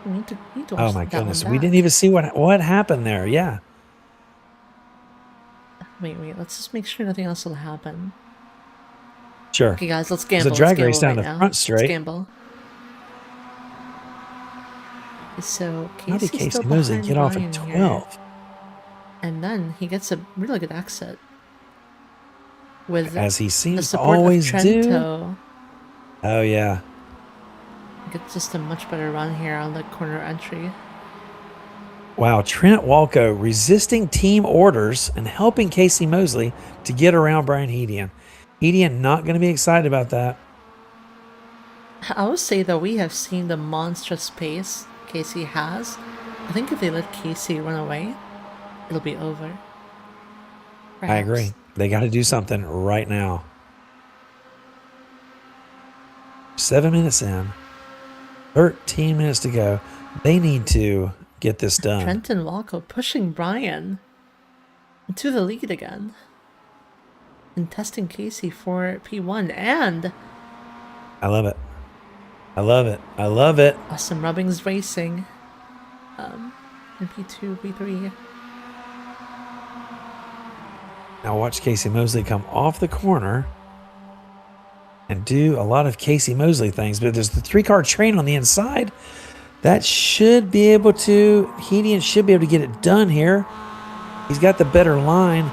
We need to oh my goodness, we didn't even see what happened there. Yeah. Wait, let's just make sure nothing else will happen. Sure. Okay, guys, let's gamble. There's a drag race down the front straight. Let's gamble. So how did Casey Mosley get off at 12? Here. And then he gets a really good exit. With as he seems to always do. Oh yeah. Gets just a much better run here on the corner entry. Wow, Trent Walco resisting team orders and helping Casey Mosley to get around Brian Hedian. Hedian not going to be excited about that. I would say, though, we have seen the monstrous pace Casey has. I think if they let Casey run away, it'll be over. Perhaps. I agree. They got to do something right now. 7 minutes in. 13 minutes to go. They need to get this done. Trenton Walco pushing Brian to the lead again. And testing Casey for P1. And I love it. I love it. I love it. Awesome Rubbings Racing. In P2, P3. Now watch Casey Mosley come off the corner and do a lot of Casey Mosley things. But there's the 3-car train on the inside. That should be able to, Hedian should be able to get it done here. He's got the better line.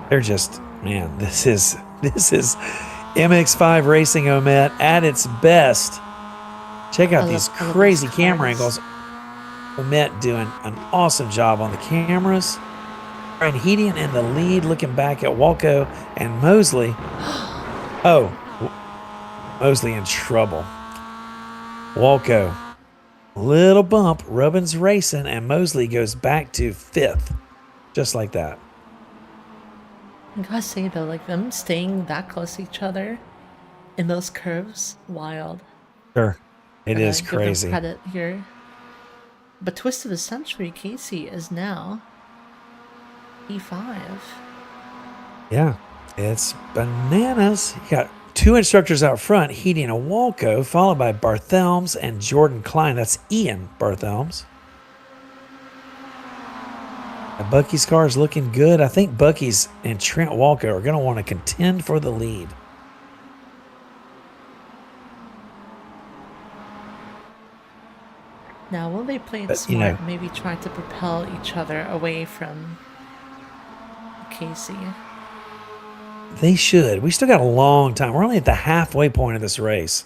They're just, man, this is MX5 Racing Omet at its best. Check out these crazy camera angles. Omet doing an awesome job on the cameras. Brian Hedian in the lead, looking back at Walco and Mosley. Oh, Mosley in trouble. Walco, little bump, Rubbins racing, and Mosley goes back to 5th. Just like that. I gotta say, though, like, them staying that close to each other in those curves, wild. Sure. It is crazy. Give them credit here. But twist of the century, Casey is now E5. Yeah, it's bananas. You got 2 instructors out front, Hedian and Walco, followed by Barthelms and Jordan Klein. That's Ian Barthelms. And Bucky's car is looking good. I think Bucky's and Trent Walco are going to want to contend for the lead. Now, will they play it smart? Maybe try to propel each other away from Casey. They should. We still got a long time. We're only at the halfway point of this race.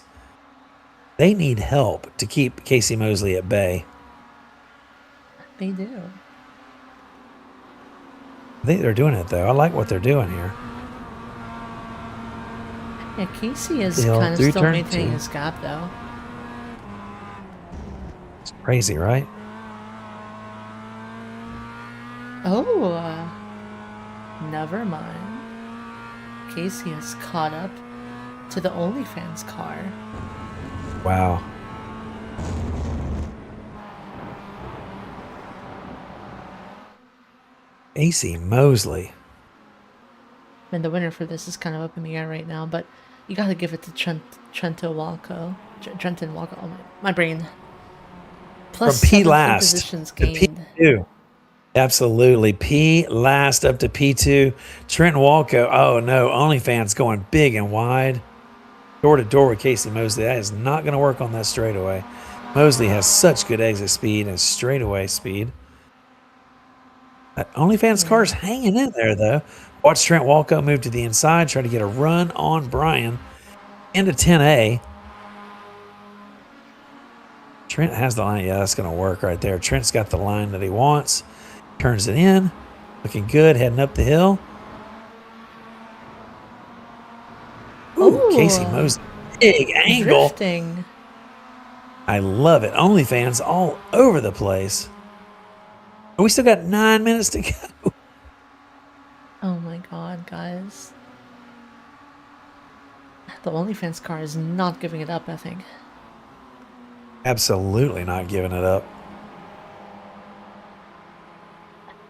They need help to keep Casey Mosley at bay. They do. I think they're doing it, though. I like what they're doing here. Yeah, Casey is kind of still maintaining his gap, though. It's crazy, right? Oh, never mind. Casey has caught up to the OnlyFans car. Wow. Casey Mosley. And the winner for this is kind of up in the air right now, but you got to give it to Trenton Walco. Oh, my brain. Plus from P last positions to P2. Absolutely. P last up to P2. Trenton Walco. Oh, no. OnlyFans going big and wide. Door to door with Casey Mosley. That is not going to work on that straightaway. Mosley has such good exit speed and straightaway speed. That OnlyFans car's hanging in there, though. Watch Trent Walco move to the inside, try to get a run on Brian into 10A. Trent has the line. Yeah, that's going to work right there. Trent's got the line that he wants. Turns it in. Looking good, heading up the hill. Ooh, Casey Mosey. Big angle. Drifting. I love it. OnlyFans all over the place. We still got 9 minutes to go. Oh my god, guys. The OnlyFans car is not giving it up, I think. Absolutely not giving it up.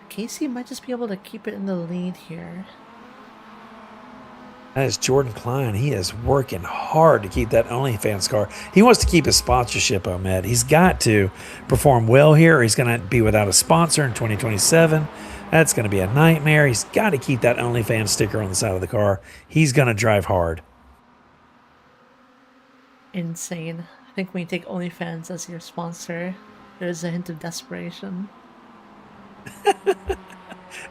Casey might just be able to keep it in the lead here. That is Jordan Klein. He is working hard to keep that OnlyFans car. He wants to keep his sponsorship, Ahmed. He's got to perform well here, or he's going to be without a sponsor in 2027. That's going to be a nightmare. He's got to keep that OnlyFans sticker on the side of the car. He's going to drive hard. Insane. I think when you take OnlyFans as your sponsor, there's a hint of desperation.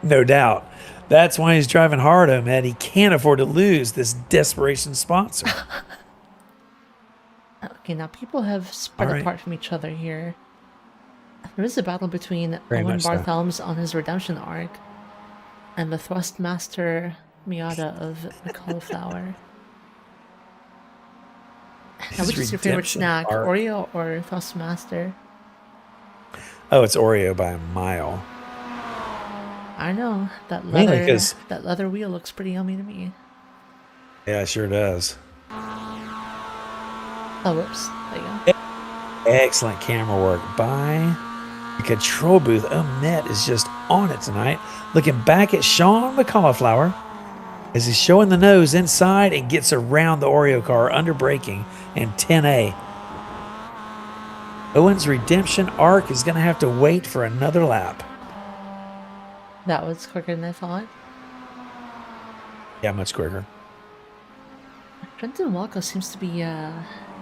No doubt. That's why he's driving hard, Ahmed. He can't afford to lose this desperation sponsor. Okay, now people have spread apart from each other here. There is a battle between Owen Barthelms on his redemption arc and the Thrustmaster Miata of the Cauliflower. Now, which is your favorite snack, Oreo or Thrustmaster? Oh, it's Oreo by a mile. I know. That leather wheel looks pretty yummy to me. Yeah, it sure does. Oh, whoops. There you go. Excellent camera work by the control booth. Ahmed is just on it tonight. Looking back at Sean the Cauliflower as he's showing the nose inside and gets around the Oreo car under braking in 10A. Owen's redemption arc is going to have to wait for another lap. That was quicker than I thought. Yeah, much quicker. Trenton Walker seems to be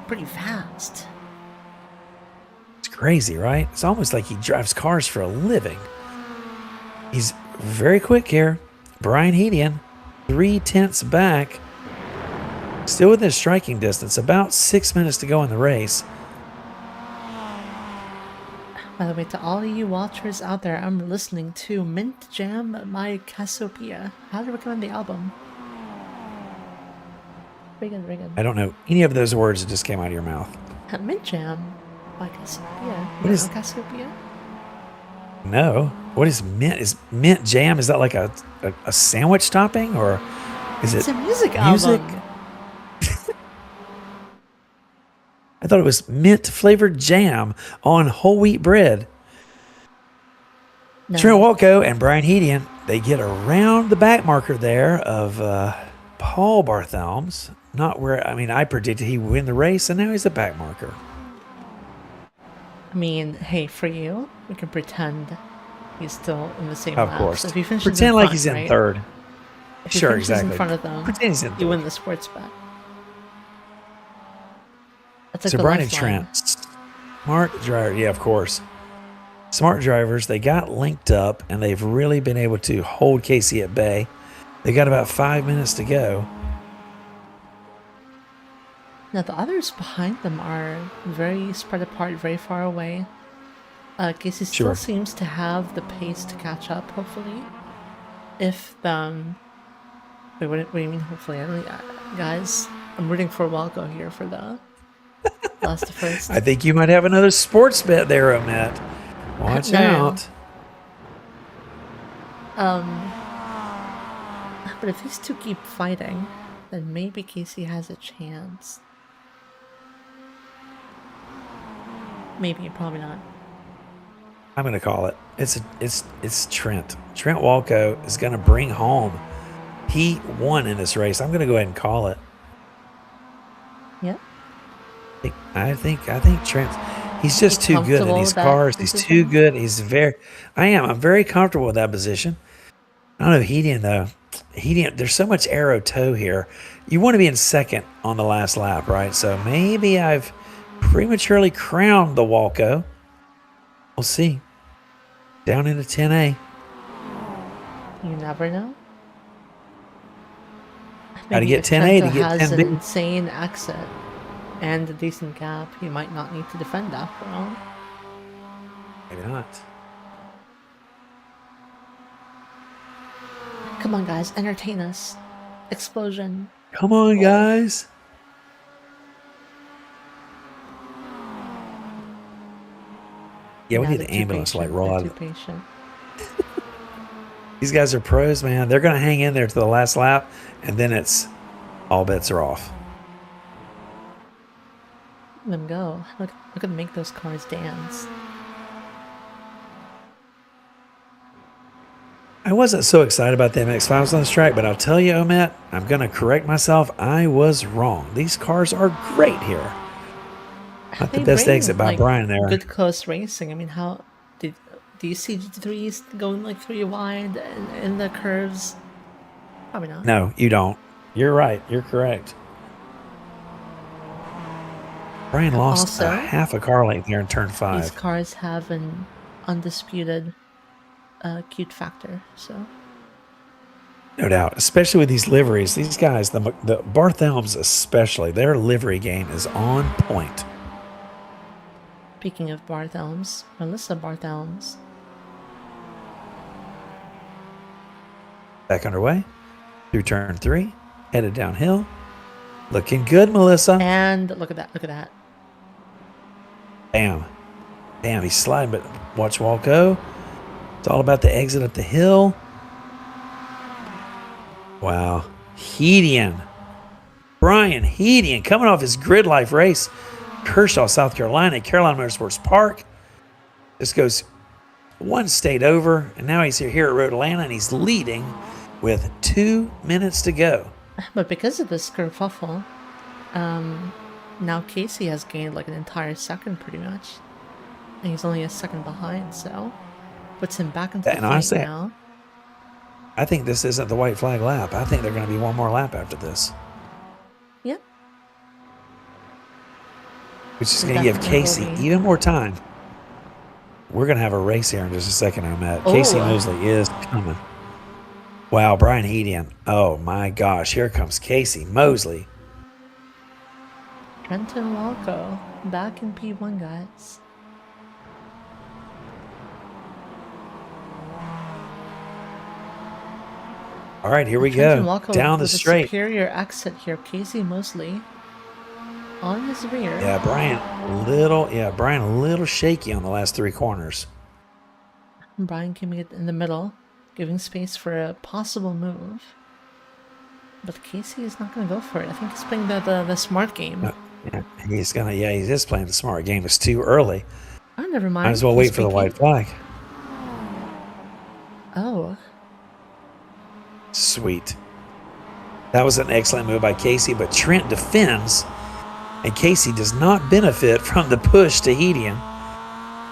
pretty fast. It's crazy, right? It's almost like he drives cars for a living. He's very quick here. Brian Hedian, 3/10 back. Still within striking distance. About 6 minutes to go in the race. By the way, to all of you watchers out there, I'm listening to Mint Jam by Cassiopeia. Highly recommend the album. Very good, very good. I don't know any of those words that just came out of your mouth. Mint Jam by Cassiopeia. What is Cassiopeia? No. What is mint? Is mint jam? Is that like a sandwich topping, or is it? It's a music album. I thought it was mint flavored jam on whole wheat bread. No. Trent Walco and Brian Hedian, they get around the back marker there of Paul Barthelms. Not where, I mean, I predicted he would win the race, and now he's a back marker. I mean, hey, for you, we can pretend he's still in the same lap. Of course. So if he finishes pretend in like front, he's in right? third. If he sure, finishes exactly. in front of them, pretend he's in third. You win the sports bet. That's so Brian and Trent, smart driver, yeah, of course. Smart drivers, they got linked up, and they've really been able to hold Casey at bay. They got about 5 minutes to go. Now the others behind them are very spread apart, very far away. Casey still seems to have the pace to catch up, hopefully. If wait, what do you mean? Hopefully, I don't. Guys, I'm rooting for Walco here for the last to first. I think you might have another sports bet there, Matt. Watch out. But if these two keep fighting, then maybe Casey has a chance. Maybe, probably not. I'm going to call it. It's Trent. Trent Walco is going to bring home. He won in this race. I'm going to go ahead and call it. Yeah. I think Trent. He's just too good in these cars. He's too good. I'm very comfortable with that position. I don't know Hedian though. There's so much aero toe here. You want to be in second on the last lap, right? So maybe I've prematurely crowned the Walco. We'll see. Down into 10A. You never know. How to Maybe get if 10A to Trento get has an 10B. insane exit and a decent gap, he might not need to defend after all. Maybe not. Come on, guys, entertain us. Explosion. Come on, guys. Yeah, we Now need they're an too ambulance to like patient, roll they're out. too patient. These guys are pros, man. They're going to hang in there to the last lap, and then it's all bets are off. Let them go. Look at them make those cars dance. I wasn't so excited about the MX-5s on this track, but I'll tell you, Omet, I'm going to correct myself. I was wrong. These cars are great here. Not the They best bring, exit by like, Brian there. good close racing. I mean, do you see GT3s going like 3 wide in the curves? Probably not. No, you don't. You're right. You're correct. Brian lost Also, a half a car length here in turn 5. These cars have an undisputed cute factor, so. No doubt, especially with these liveries. These guys, the Barthelms especially, their livery game is on point. Speaking of Barthelms, Melissa Barthelms. Back underway through turn 3, headed downhill. Looking good, Melissa. And look at that, look at that. Bam. Damn, he's sliding, but watch Walt go. It's all about the exit up the hill. Wow. Hedian. Brian Hedian coming off his grid life race. Kershaw, South Carolina, Carolina Motorsports Park. This goes one state over, and now he's here at Road Atlanta, and he's leading with 2 minutes to go. But because of this kerfuffle, now Casey has gained like an entire second pretty much. And he's only a second behind, so puts him back into the fight honestly, now. I think this isn't the white flag lap. I think they're going to be one more lap after this. Yep. Which is going to give Casey even more time. We're going to have a race here in just a second, Matt. Oh. Casey Mosley is coming. Wow, Brian Hedian. Oh my gosh, here comes Casey Mosley. Trenton Walco back in P1, guys. All right, here we Trenton go. Walco Down the with straight. A superior exit here. Casey Mosley on his rear. Yeah, Brian a little shaky on the last 3 corners. Brian came in the middle, giving space for a possible move. But Casey is not going to go for it. I think he's playing the smart game. Yeah, he's just playing the smart game. It's too early. Oh, never mind. Might as well wait for the white flag. Oh. Sweet. That was an excellent move by Casey, but Trent defends, and Casey does not benefit from the push to Hedian.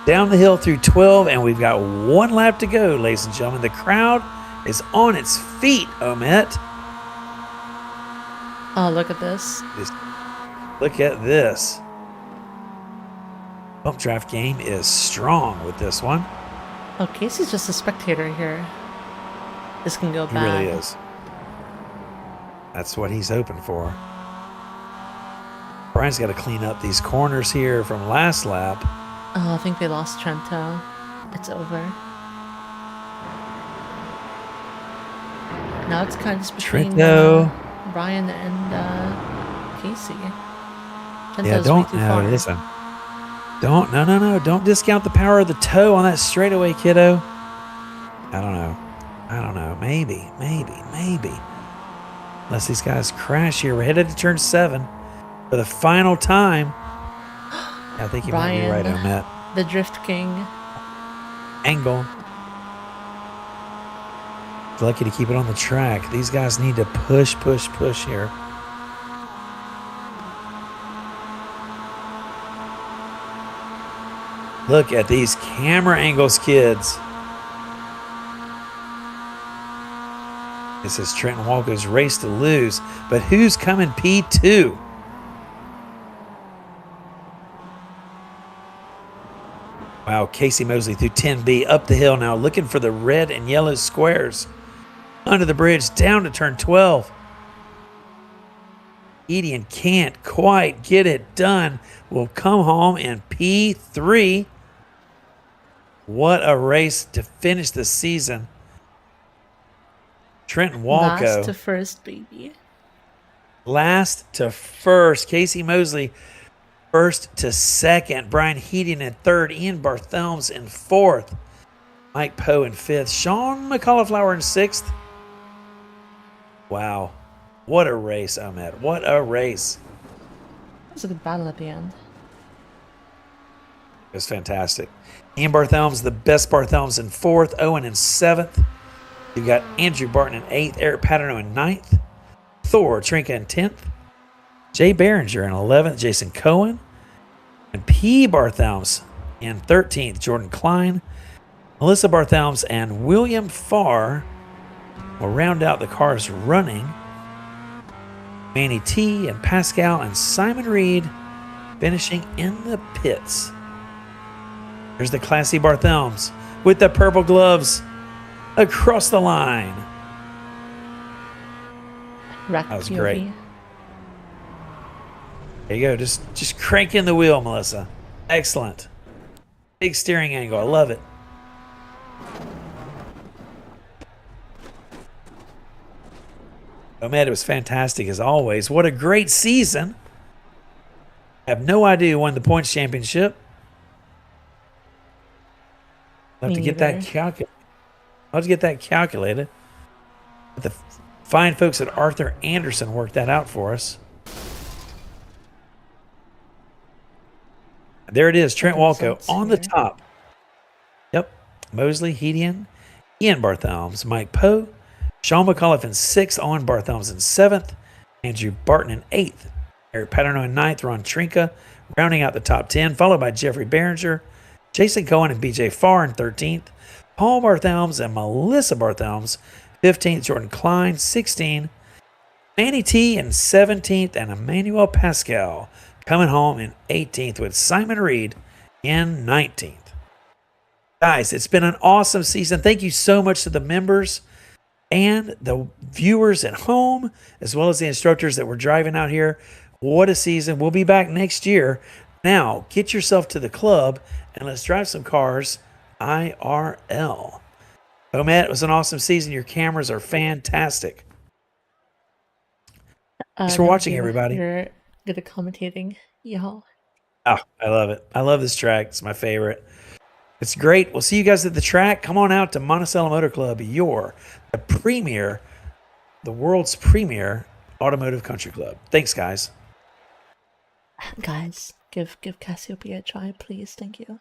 Down the hill through 12, and we've got 1 lap to go, ladies and gentlemen. The crowd is on its feet, Omet. Oh, look at this. Just look at this. Bump draft game is strong with this one. Oh, Casey's just a spectator here. This can go He bad. really is. That's what he's hoping for. Brian's got to clean up these corners here from last lap. Oh, I think they lost Trento. It's over. Now it's kind of just between Brian and Casey. Trento's way too far. Listen. No. Don't discount the power of the toe on that straightaway, kiddo. I don't know. Maybe. Unless these guys crash here. We're headed to turn 7 for the final time. I think you might be right on that. The Drift King. Angle. Lucky to keep it on the track. These guys need to push here. Look at these camera angles, kids. This is Trenton Walco's race to lose, but who's coming P2? Wow, Casey Mosley through 10B up the hill now, looking for the red and yellow squares. Under the bridge, down to turn 12. Edian can't quite get it done. Will come home in P3. What a race to finish the season. Trenton Walco. Last to first, baby. Last to first. Casey Mosley first to second. Brian Heating in third. Ian Barthelms in fourth. Mike Poe in fifth. Sean McCauliflower in sixth. Wow. What a race, Ahmed. What a race. It was a good battle at the end. It was fantastic. Ian Barthelms, the best Barthelms in fourth. Owen in seventh. You got Andrew Barton in eighth. Eric Paterno in ninth. Thor Trinka in 10th. Jay Behringer in 11th. Jason Cohen. And P. Barthelms in 13th. Jordan Klein. Melissa Barthelms and William Farr will round out the cars running. Manny T. and Pascal and Simon Reed finishing in the pits. There's the classy Barthelms with the purple gloves across the line. Rack That was POV. great. There you go. Just cranking the wheel, Melissa. Excellent. Big steering angle. I love it. Oh man, it was fantastic as always. What a great season. I have no idea who won the points championship. I'll have to get that calculated. I'll have to get that calculated. But the fine folks at Arthur Anderson worked that out for us. There it is, Trent Walco on the top. Yep. Mosley, Hedian, Ian Barthelms, Mike Poe, Sean McAuliffe in 6th, Owen Barthelms in 7th, Andrew Barton in 8th, Eric Paterno in 9th, Ron Trinka rounding out the top 10, followed by Jeffrey Behringer, Jason Cohen and BJ Farr in 13th, Paul Barthelms and Melissa Barthelms 15th, Jordan Klein 16th, Manny T in 17th, and Emmanuel Pascal coming home in 18th with Simon Reed in 19th. Guys, it's been an awesome season. Thank you so much to the members and the viewers at home, as well as the instructors that were driving out here. What a season. We'll be back next year. Now, get yourself to the club and let's drive some cars IRL. Oh, Matt, it was an awesome season. Your cameras are fantastic. Thanks for watching, everybody. You're good at commentating, y'all. Oh, I love it. I love this track. It's my favorite. It's great. We'll see you guys at the track. Come on out to Monticello Motor Club, the premier, the world's premier automotive country club. Thanks, guys. Guys, give Cassiopeia a try, please. Thank you.